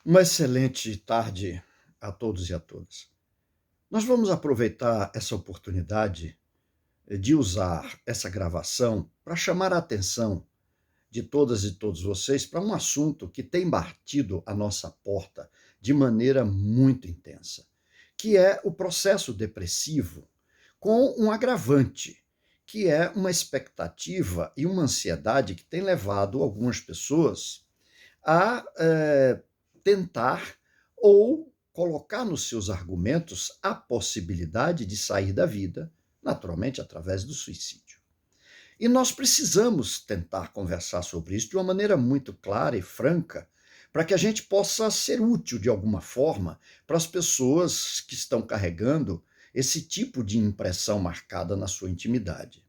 Uma excelente tarde a todos e a todas. Nós vamos aproveitar essa oportunidade de usar essa gravação para chamar a atenção de todas e todos vocês para um assunto que tem batido a nossa porta de maneira muito intensa, que é o processo depressivo com um agravante, que é uma expectativa e uma ansiedade que tem levado algumas pessoas a tentar ou colocar nos seus argumentos a possibilidade de sair da vida, naturalmente através do suicídio. E nós precisamos tentar conversar sobre isso de uma maneira muito clara e franca, para que a gente possa ser útil de alguma forma para as pessoas que estão carregando esse tipo de impressão marcada na sua intimidade.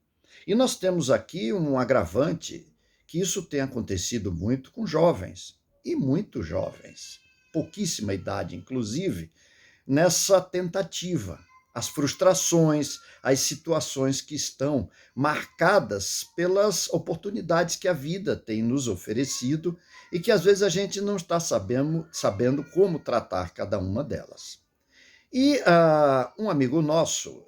E nós temos aqui um agravante que isso tem acontecido muito com jovens, e muito jovens, pouquíssima idade, inclusive, nessa tentativa. As frustrações, as situações que estão marcadas pelas oportunidades que a vida tem nos oferecido e que às vezes a gente não está sabendo como tratar cada uma delas. E um amigo nosso,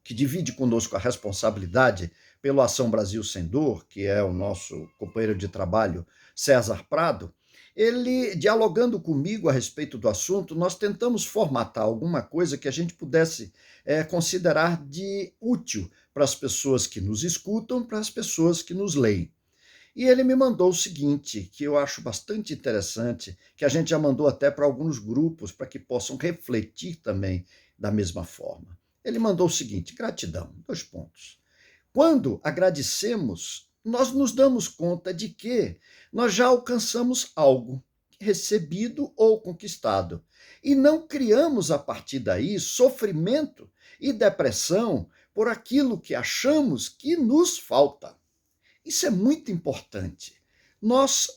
que divide conosco a responsabilidade pela Ação Brasil Sem Dor, que é o nosso companheiro de trabalho, César Prado, ele, dialogando comigo a respeito do assunto, nós tentamos formatar alguma coisa que a gente pudesse considerar de útil para as pessoas que nos escutam, para as pessoas que nos leem. E ele me mandou o seguinte, que eu acho bastante interessante, que a gente já mandou até para alguns grupos, para que possam refletir também da mesma forma. Ele mandou o seguinte: gratidão, dois pontos. Quando agradecemos, nós nos damos conta de que nós já alcançamos algo recebido ou conquistado. E não criamos a partir daí sofrimento e depressão por aquilo que achamos que nos falta. Isso é muito importante. Nós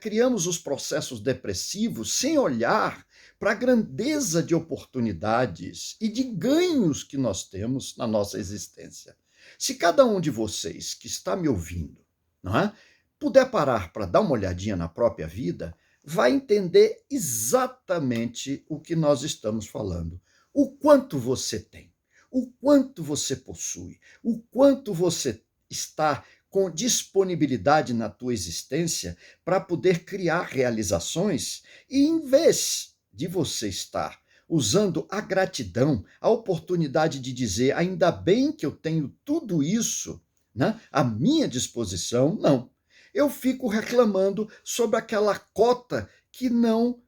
criamos os processos depressivos sem olhar para a grandeza de oportunidades e de ganhos que nós temos na nossa existência. Se cada um de vocês que está me ouvindo, não é, puder parar para dar uma olhadinha na própria vida, vai entender exatamente o que nós estamos falando. O quanto você tem, o quanto você possui, o quanto você está com disponibilidade na tua existência para poder criar realizações e em vez de você estar usando a gratidão, a oportunidade de dizer ainda bem que eu tenho tudo isso, né, à minha disposição, não. Eu fico reclamando sobre aquela cota que não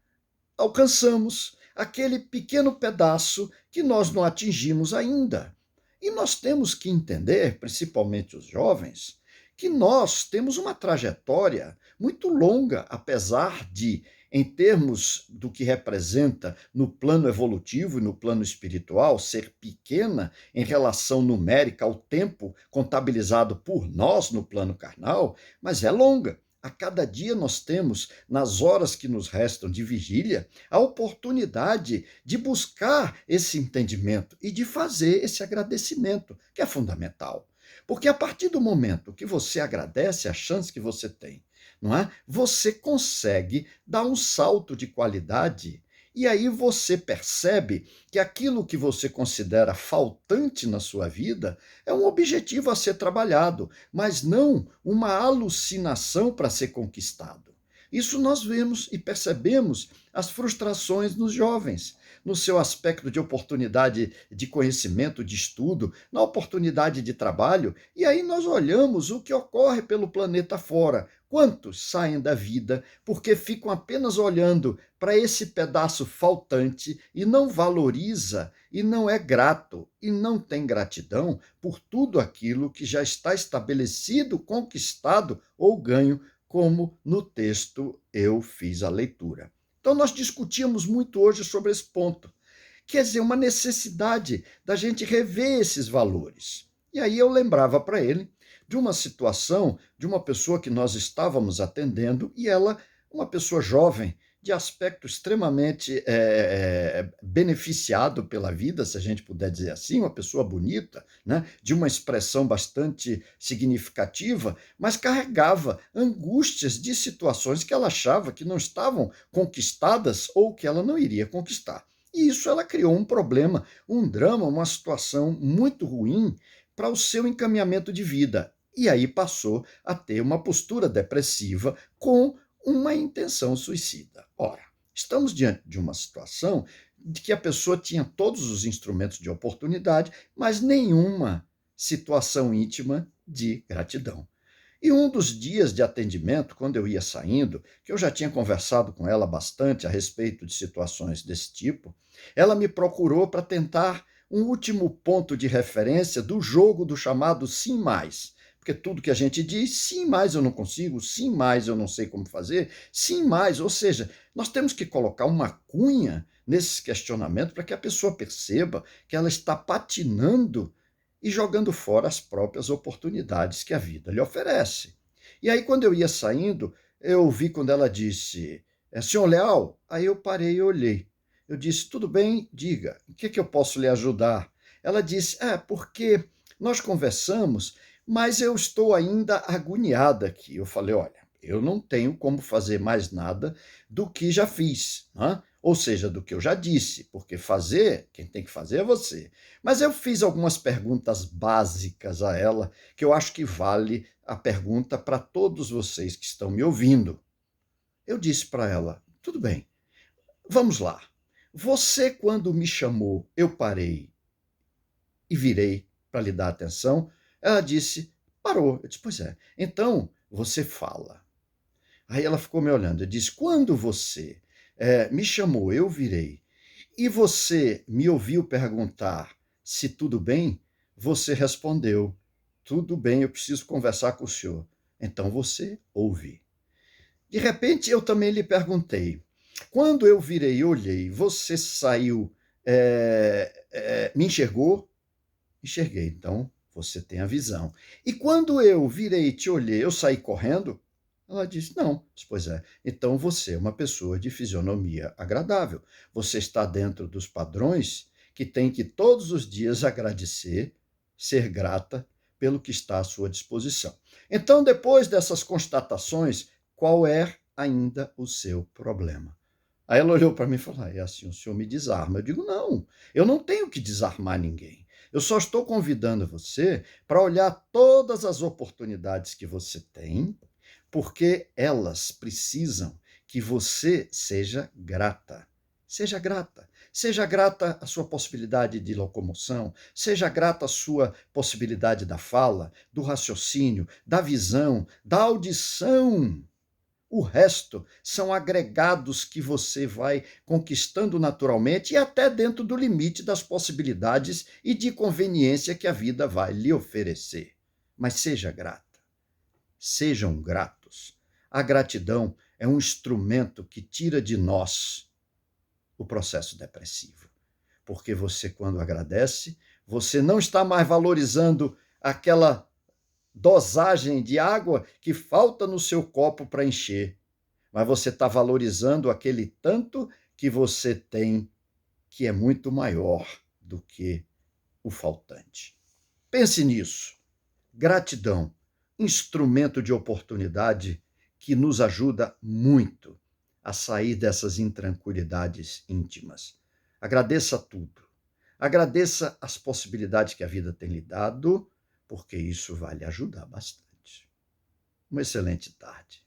alcançamos, aquele pequeno pedaço que nós não atingimos ainda. E nós temos que entender, principalmente os jovens, que nós temos uma trajetória muito longa, apesar de, em termos do que representa no plano evolutivo e no plano espiritual, ser pequena em relação numérica ao tempo contabilizado por nós no plano carnal, mas é longa. A cada dia nós temos, nas horas que nos restam de vigília, a oportunidade de buscar esse entendimento e de fazer esse agradecimento, que é fundamental. Porque a partir do momento que você agradece a chance que você tem, não é? Você consegue dar um salto de qualidade e aí você percebe que aquilo que você considera faltante na sua vida é um objetivo a ser trabalhado, mas não uma alucinação para ser conquistado. Isso nós vemos e percebemos as frustrações nos jovens, no seu aspecto de oportunidade de conhecimento, de estudo, na oportunidade de trabalho, e aí nós olhamos o que ocorre pelo planeta fora. Quantos saem da vida porque ficam apenas olhando para esse pedaço faltante e não valoriza e não é grato e não tem gratidão por tudo aquilo que já está estabelecido, conquistado ou ganho, como no texto eu fiz a leitura. Então, nós discutíamos muito hoje sobre esse ponto. Quer dizer, uma necessidade da gente rever esses valores. E aí eu lembrava para ele de uma situação de uma pessoa que nós estávamos atendendo e ela, uma pessoa jovem, de aspecto extremamente beneficiado pela vida, se a gente puder dizer assim, uma pessoa bonita, né, de uma expressão bastante significativa, mas carregava angústias de situações que ela achava que não estavam conquistadas ou que ela não iria conquistar. E isso ela criou um problema, um drama, uma situação muito ruim para o seu encaminhamento de vida. E aí passou a ter uma postura depressiva com uma intenção suicida. Ora, estamos diante de uma situação de que a pessoa tinha todos os instrumentos de oportunidade, mas nenhuma situação íntima de gratidão. E um dos dias de atendimento, quando eu ia saindo, que eu já tinha conversado com ela bastante a respeito de situações desse tipo, ela me procurou para tentar um último ponto de referência do jogo do chamado sim mais. Porque tudo que a gente diz, sim, mais eu não consigo, sim, mais eu não sei como fazer, sim, mais. Ou seja, nós temos que colocar uma cunha nesses questionamentos para que a pessoa perceba que ela está patinando e jogando fora as próprias oportunidades que a vida lhe oferece. E aí, quando eu ia saindo, eu vi quando ela disse, senhor Leal, aí eu parei e olhei. Eu disse, tudo bem, diga, o que eu posso lhe ajudar? Ela disse, porque nós conversamos, mas eu estou ainda agoniada aqui. Eu falei, olha, eu não tenho como fazer mais nada do que já fiz, né? Ou seja, do que eu já disse, porque fazer, quem tem que fazer é você. Mas eu fiz algumas perguntas básicas a ela, que eu acho que vale a pergunta para todos vocês que estão me ouvindo. Eu disse para ela, tudo bem, vamos lá. Você, quando me chamou, eu parei e virei para lhe dar atenção. Ela disse, parou. Eu disse, pois é. Então, você fala. Aí ela ficou me olhando. Eu disse, quando você me chamou, eu virei, e você me ouviu perguntar se tudo bem, você respondeu, tudo bem, eu preciso conversar com o senhor. Então você ouve. De repente, eu também lhe perguntei, quando eu virei e olhei, você saiu, me enxergou? Enxerguei, então você tem a visão. E quando eu virei e te olhei, eu saí correndo? Ela disse, não. Disse, pois é, então você é uma pessoa de fisionomia agradável. Você está dentro dos padrões que tem que todos os dias agradecer, ser grata pelo que está à sua disposição. Então, depois dessas constatações, qual é ainda o seu problema? Aí ela olhou para mim e falou, é assim, o senhor me desarma. Eu digo, não, eu não tenho que desarmar ninguém. Eu só estou convidando você para olhar todas as oportunidades que você tem, porque elas precisam que você seja grata. Seja grata. Seja grata à sua possibilidade de locomoção, seja grata à sua possibilidade da fala, do raciocínio, da visão, da audição. O resto são agregados que você vai conquistando naturalmente e até dentro do limite das possibilidades e de conveniência que a vida vai lhe oferecer. Mas seja grata, sejam gratos. A gratidão é um instrumento que tira de nós o processo depressivo. Porque você, quando agradece, você não está mais valorizando aquela dosagem de água que falta no seu copo para encher, mas você está valorizando aquele tanto que você tem, que é muito maior do que o faltante. Pense nisso. Gratidão, instrumento de oportunidade que nos ajuda muito a sair dessas intranquilidades íntimas. Agradeça tudo. Agradeça as possibilidades que a vida tem lhe dado, porque isso vai lhe ajudar bastante. Uma excelente tarde.